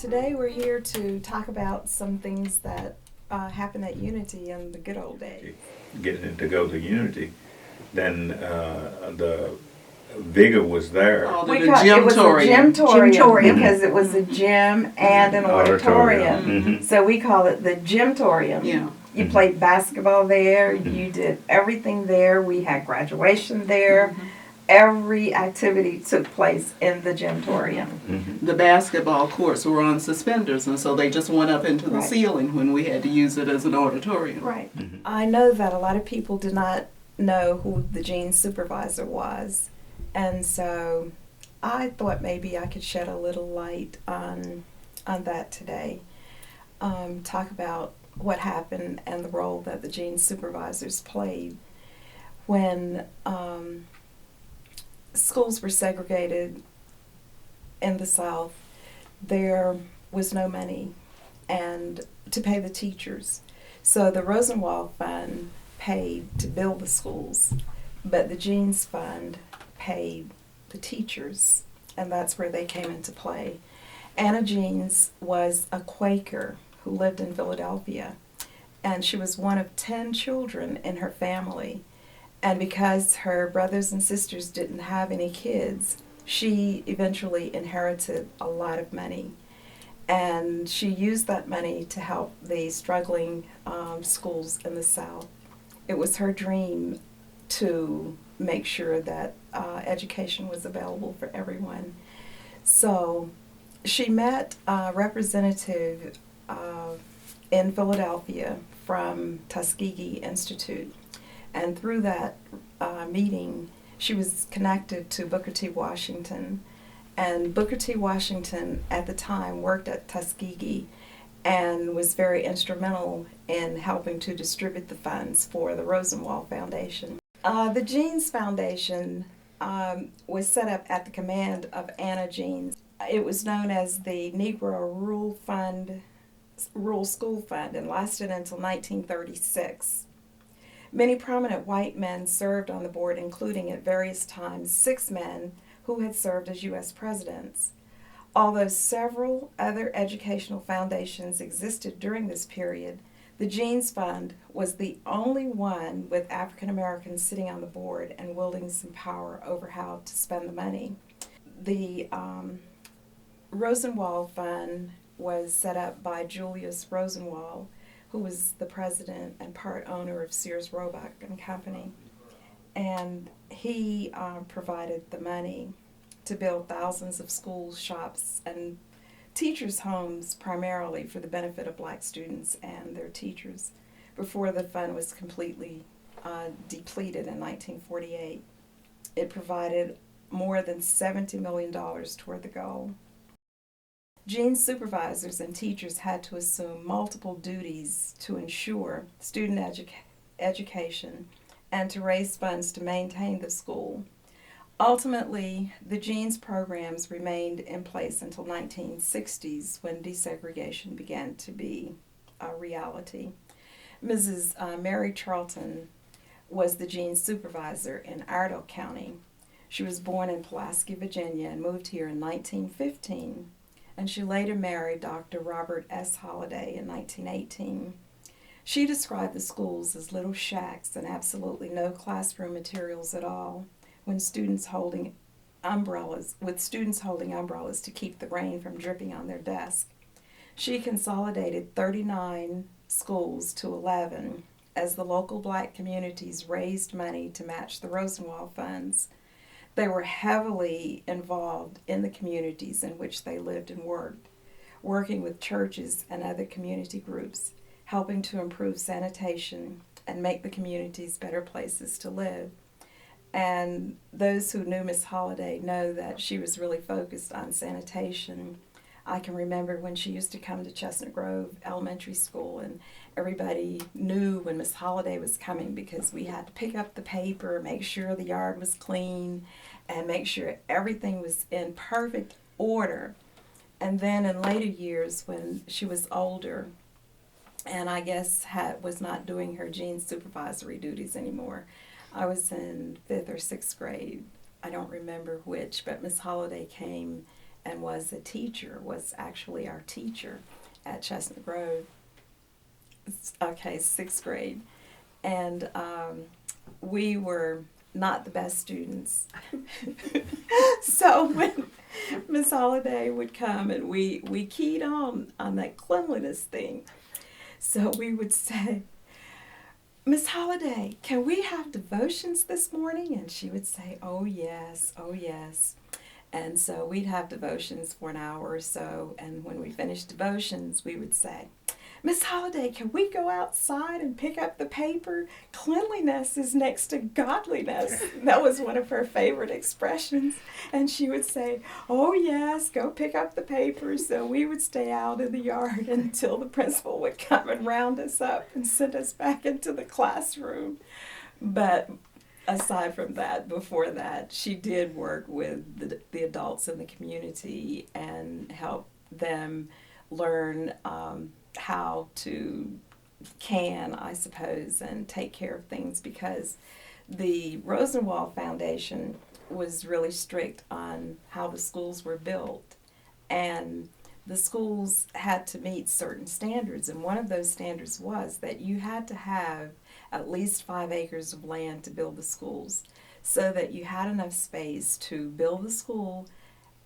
Today we're here to talk about some things that happened at Unity in the good old days. Getting to go to Unity, then the vigor was there. Oh, We the call it was a gymatorium. gymatorium because it was a gym and an auditorium. Mhm. So we call it the gymatorium. Yeah. You played basketball there. You did everything there. We had graduation there. Every activity took place in the gymatorium. The basketball courts were on suspenders, and so they just went up into the Right. ceiling when we had to use it as an auditorium. Right. I know that a lot of people did not know who the Gene supervisor was. And so I thought maybe I could shed a little light on that today. Talk about what happened and the role that the Gene supervisors played when schools were segregated in the South. There was no money and to pay the teachers. So the Rosenwald Fund paid to build the schools, but the Gene's Fund paid the teachers, and that's where they came into play. Anna Jeans was a Quaker who lived in Philadelphia, and she was one of 10 children in her family. And because her brothers and sisters didn't have any kids, she eventually inherited a lot of money. And she used that money to help the struggling schools in the South. It was her dream to make sure that education was available for everyone. So she met a representative in Philadelphia from Tuskegee Institute. And through that meeting, she was connected to Booker T. Washington. And Booker T. Washington at the time worked at Tuskegee and was very instrumental in helping to distribute the funds for the Rosenwald Foundation. The Jeans Foundation was set up at the command of Anna Jeans. It was known as the Negro Rural School Fund and lasted until 1936. Many prominent white men served on the board, including at various times 6 men who had served as U.S. presidents. Although several other educational foundations existed during this period, the Jeans Fund was the only one with African Americans sitting on the board and wielding some power over how to spend the money. The Rosenwald Fund was set up by Julius Rosenwald, who was the president and part owner of Sears Roebuck and Company. And he provided the money to build thousands of schools, shops, and teachers' homes primarily for the benefit of black students and their teachers before the fund was completely depleted in 1948. It provided more than $70 million toward the goal. Jean's supervisors and teachers had to assume multiple duties to ensure student education and to raise funds to maintain the school. Ultimately, the Jeans programs remained in place until 1960s when desegregation began to be a reality. Mrs. Mary Charlton was the Jeans supervisor in Iredell County. She was born in Pulaski, Virginia, and moved here in 1915. And she later married Dr. Robert S. Holliday in 1918. She described the schools as little shacks and absolutely no classroom materials at all, with students holding umbrellas to keep the rain from dripping on their desk. She consolidated 39 schools to 11 as the local black communities raised money to match the Rosenwald funds. They were heavily involved in the communities in which they lived and worked, working with churches and other community groups, helping to improve sanitation and make the communities better places to live. And those who knew Miss Holliday know that she was really focused on sanitation. I can remember when she used to come to Chestnut Grove Elementary School, and everybody knew when Miss Holliday was coming because we had to pick up the paper, make sure the yard was clean, and make sure everything was in perfect order. And then in later years when she was older, and I guess was not doing her Jeans supervisory duties anymore, I was in 5th or 6th grade. I don't remember which, but Miss Holliday came and was actually our teacher at Chestnut Grove. Okay, 6th grade. And we were not the best students. So when Miss Holliday would come and we keyed on that cleanliness thing. So we would say, Miss Holliday, can we have devotions this morning? And she would say, oh yes, oh yes. And so we'd have devotions for an hour or so, and when we finished devotions, we would say, Miss Holliday, can we go outside and pick up the paper? Cleanliness is next to godliness. That was one of her favorite expressions. And she would say, oh yes, go pick up the paper. So we would stay out in the yard until the principal would come and round us up and send us back into the classroom. But aside from that, before that, she did work with the adults in the community and help them learn how to can, I suppose, and take care of things, because the Rosenwald Foundation was really strict on how the schools were built, and the schools had to meet certain standards, and one of those standards was that you had to have at least 5 acres of land to build the schools, so that you had enough space to build the school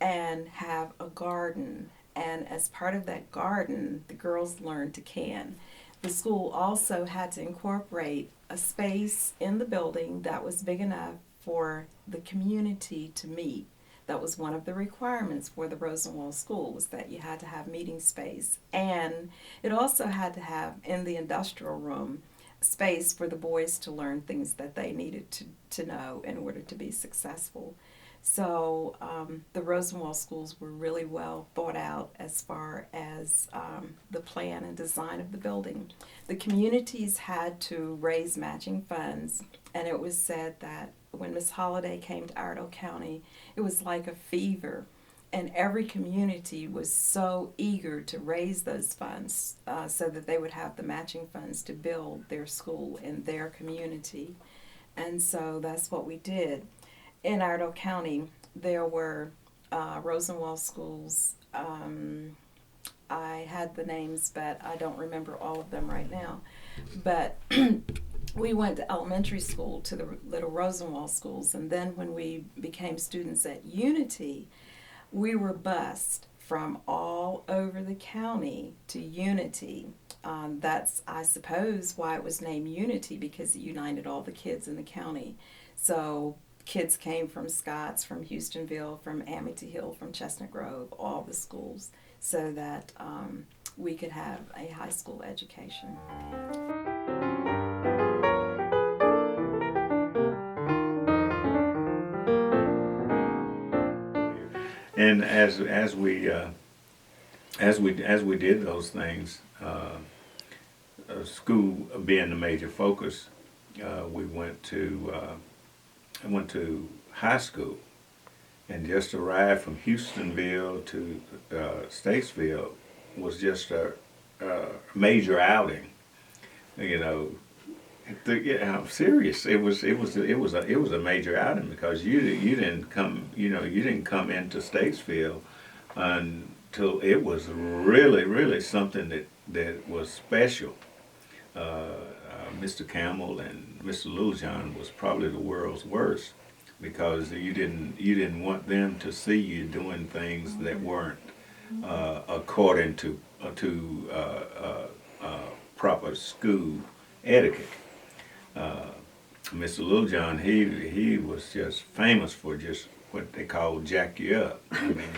and have a garden. And as part of that garden, the girls learned to can. The school also had to incorporate a space in the building that was big enough for the community to meet. That was one of the requirements for the Rosenwald School, was that you had to have meeting space. And it also had to have, in the industrial room, space for the boys to learn things that they needed to know in order to be successful. So the Rosenwald schools were really well thought out as far as the plan and design of the building. The communities had to raise matching funds, and it was said that when Miss Holliday came to Iredell County, it was like a fever, and every community was so eager to raise those funds so that they would have the matching funds to build their school in their community. And so that's what we did. In Iredell County, there were Rosenwald schools. I had the names, but I don't remember all of them right now. But we went to elementary school to the little Rosenwald schools, and then when we became students at Unity, we were bused from all over the county to Unity. That's, I suppose, why it was named Unity, because it united all the kids in the county. So kids came from Scotts, from Houstonville, from Amity Hill, from Chestnut Grove, all the schools, so that we could have a high school education. And as we did those things, school being the major focus, we went to I went to high school, and just to ride from Houstonville to Statesville was just a major outing. You know, I'm serious. It was a major outing, because you didn't come into Statesville until it was really something that was special. Mr. Campbell and Mr. Littlejohn was probably the world's worst, because you didn't want them to see you doing things that weren't according to proper school etiquette. Mr. Littlejohn, he was just famous for just what they call jack you up. I mean,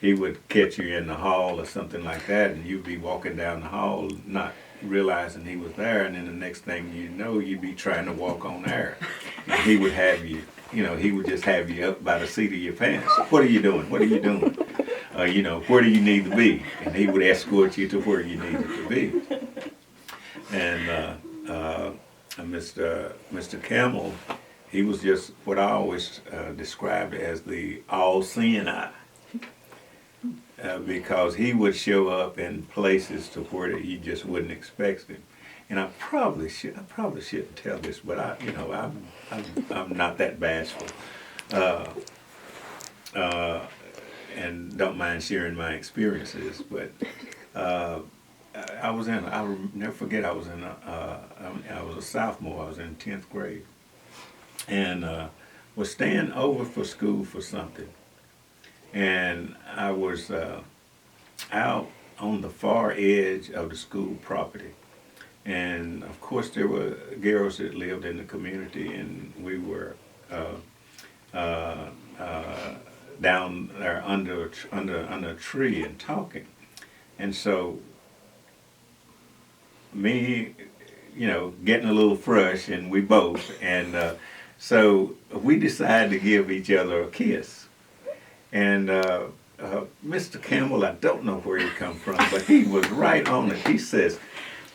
he would catch you in the hall or something like that, and you'd be walking down the hall not realizing he was there, and then the next thing you know, you'd be trying to walk on air, and he would have you, he would just have you up by the seat of your pants. What are you doing? What are you doing? Where do you need to be? And he would escort you to where you needed to be. And Mr. Campbell, he was just what I always described as the all-seeing eye. Because he would show up in places to where you just wouldn't expect him. And I probably shouldn't tell this, but I'm not that bashful. don't mind sharing my experiences, but I'll never forget, I was a sophomore, I was in 10th grade, and was staying over for school for something. And I was out on the far edge of the school property. And of course there were girls that lived in the community, and we were down there under a tree and talking. And so me, getting a little fresh, and we both, and so we decided to give each other a kiss. And Mr. Campbell, I don't know where he come from, but he was right on it. He says,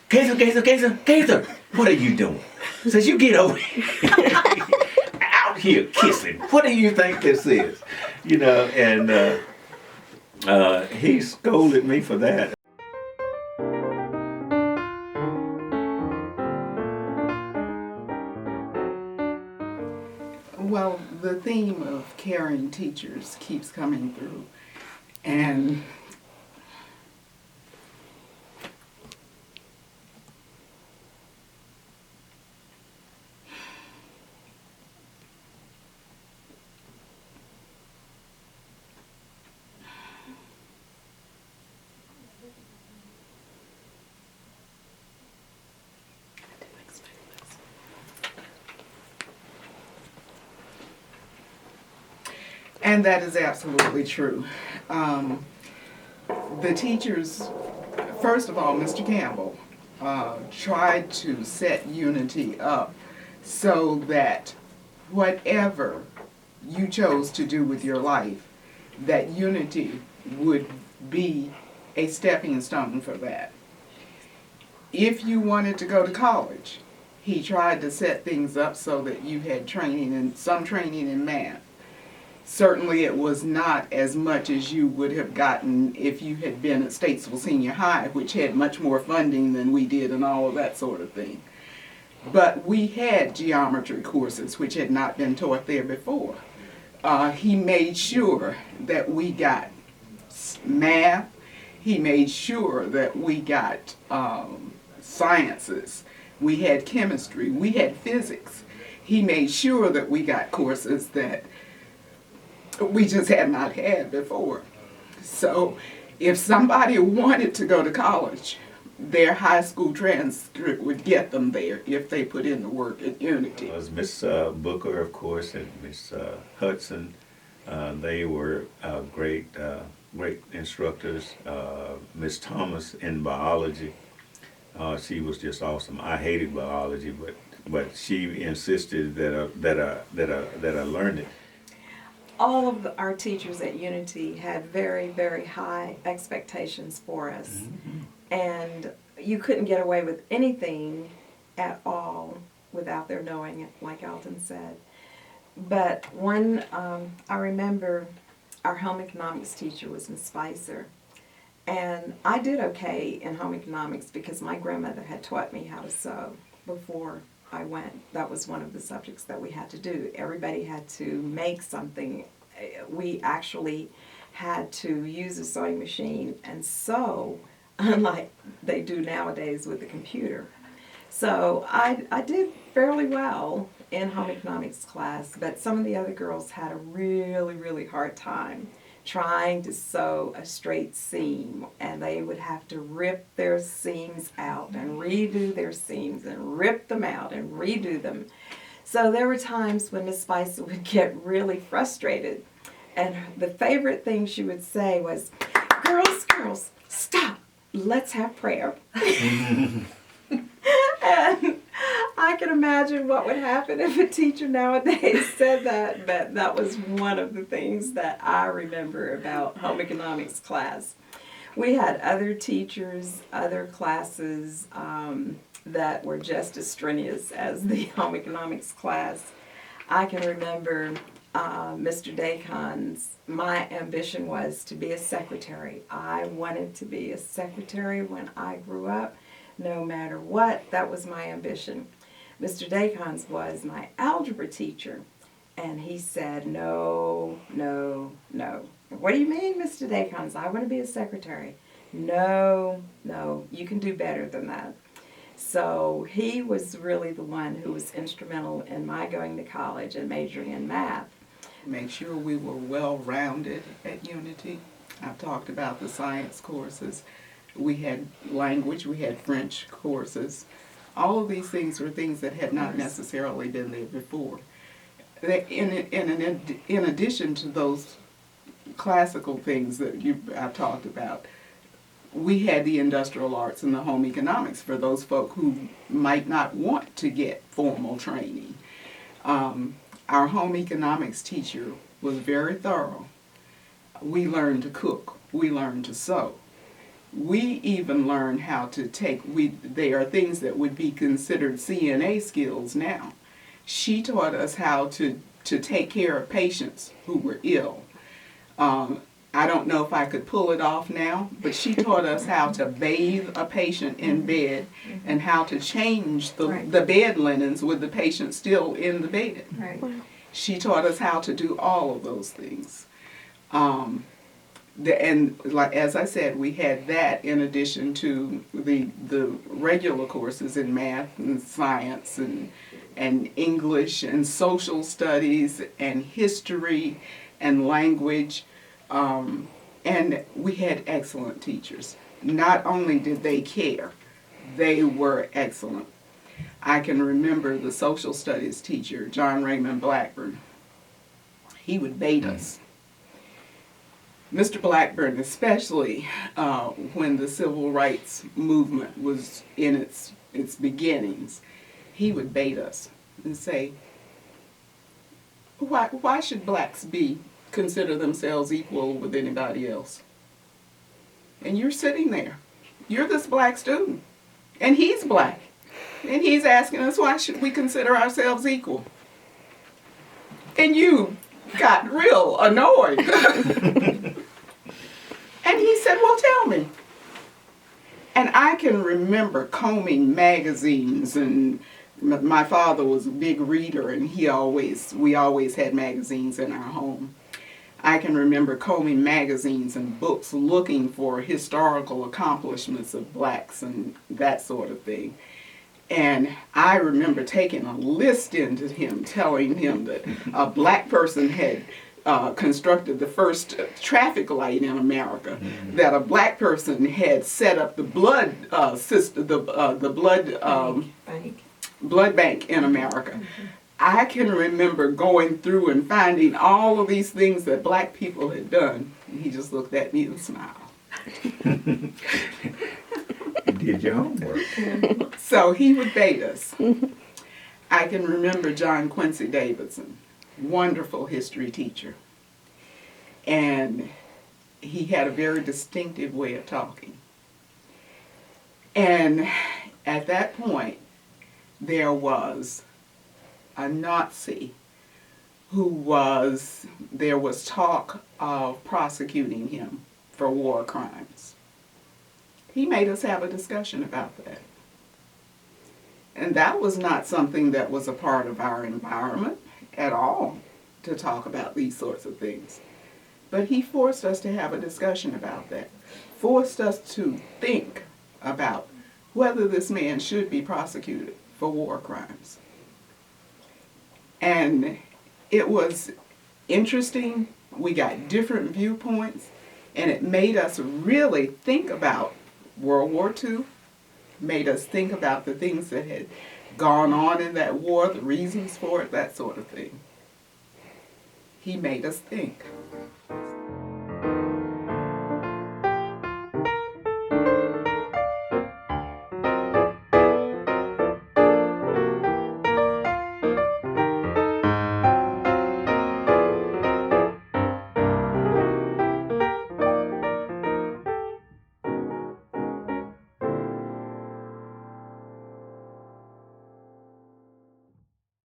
Gaither, what are you doing? Says, you get over here. Out here kissing. What do you think this is? And he scolded me for that. Well, the theme of caring teachers keeps coming through, and that is absolutely true. The teachers, first of all, Mr. Campbell tried to set Unity up so that whatever you chose to do with your life, that Unity would be a stepping stone for that. If you wanted to go to college, he tried to set things up so that you had some training in math. Certainly it was not as much as you would have gotten if you had been at Statesville Senior High, which had much more funding than we did and all of that sort of thing. But we had geometry courses which had not been taught there before. He made sure that we got math. He made sure that we got sciences. We had chemistry. We had physics. He made sure that we got courses that we just had not had before. So if somebody wanted to go to college, their high school transcript would get them there if they put in the work at Unity. It was Miss Booker, of course, and Miss Hudson. They were great instructors. Miss Thomas in biology, she was just awesome. I hated biology, but she insisted that I learned it. All of our teachers at Unity had very, very high expectations for us. Mm-hmm. And you couldn't get away with anything at all without their knowing it, like Alton said. But I remember our home economics teacher was Miss Spicer. And I did okay in home economics because my grandmother had taught me how to sew before I went. That was one of the subjects that we had to do. Everybody had to make something. We actually had to use a sewing machine and sew, unlike they do nowadays with the computer. So I did fairly well in home economics class, but some of the other girls had a really, really hard time trying to sew a straight seam, and they would have to rip their seams out and redo their seams and rip them out and redo them. So there were times when Miss Spicer would get really frustrated, and the favorite thing she would say was, girls, stop, let's have prayer. And I can imagine what would happen if a teacher nowadays said that, but that was one of the things that I remember about home economics class. We had other teachers, other classes that were just as strenuous as the home economics class. I can remember Mr. Dacon's, my ambition was to be a secretary. I wanted to be a secretary when I grew up. No matter what, that was my ambition. Mr. Dacon's was my algebra teacher, and he said, no. And What do you mean, Mr. Dacons? I want to be a secretary. No, you can do better than that. So he was really the one who was instrumental in my going to college and majoring in math. Make sure we were well-rounded at Unity. I've talked about the science courses. We had language, we had French courses. All of these things were things that had not necessarily been there before. In addition to those classical things that I've talked about, we had the industrial arts and the home economics for those folk who might not want to get formal training. Our home economics teacher was very thorough. We learned to cook. We learned to sew. We even learned how to they are things that would be considered CNA skills now. She taught us how to take care of patients who were ill. I don't know if I could pull it off now, but she taught us how to bathe a patient in bed and how to change the bed linens with the patient still in the bed. Right. She taught us how to do all of those things. And like as I said, we had that in addition to the regular courses in math and science and English and social studies and history and language. And we had excellent teachers. Not only did they care, they were excellent. I can remember the social studies teacher, John Raymond Blackburn. He would bait us. Mr. Blackburn, especially when the civil rights movement was in its beginnings, he would bait us and say, why should blacks consider themselves equal with anybody else? And you're sitting there. You're this black student. And he's black. And he's asking us, why should we consider ourselves equal? And you got real annoyed. And he said, well, tell me. And I can remember combing magazines, and my father was a big reader, and we always had magazines in our home. I can remember combing magazines and books looking for historical accomplishments of blacks and that sort of thing. And I remember taking a list into him, telling him that a black person had constructed the first traffic light in America, that a black person had set up the blood system, blood bank in America. I can remember going through and finding all of these things that black people had done. And he just looked at me and smiled. You did your homework. So he would bait us. I can remember John Quincy Davidson, wonderful history teacher. And he had a very distinctive way of talking. And at that point, there was a Nazi there was talk of prosecuting him for war crimes. He made us have a discussion about that. And that was not something that was a part of our environment at all, to talk about these sorts of things. But he forced us to have a discussion about that, forced us to think about whether this man should be prosecuted for war crimes. And it was interesting. We got different viewpoints, and it made us really think about World War II, made us think about the things that had gone on in that war, the reasons for it, that sort of thing. He made us think.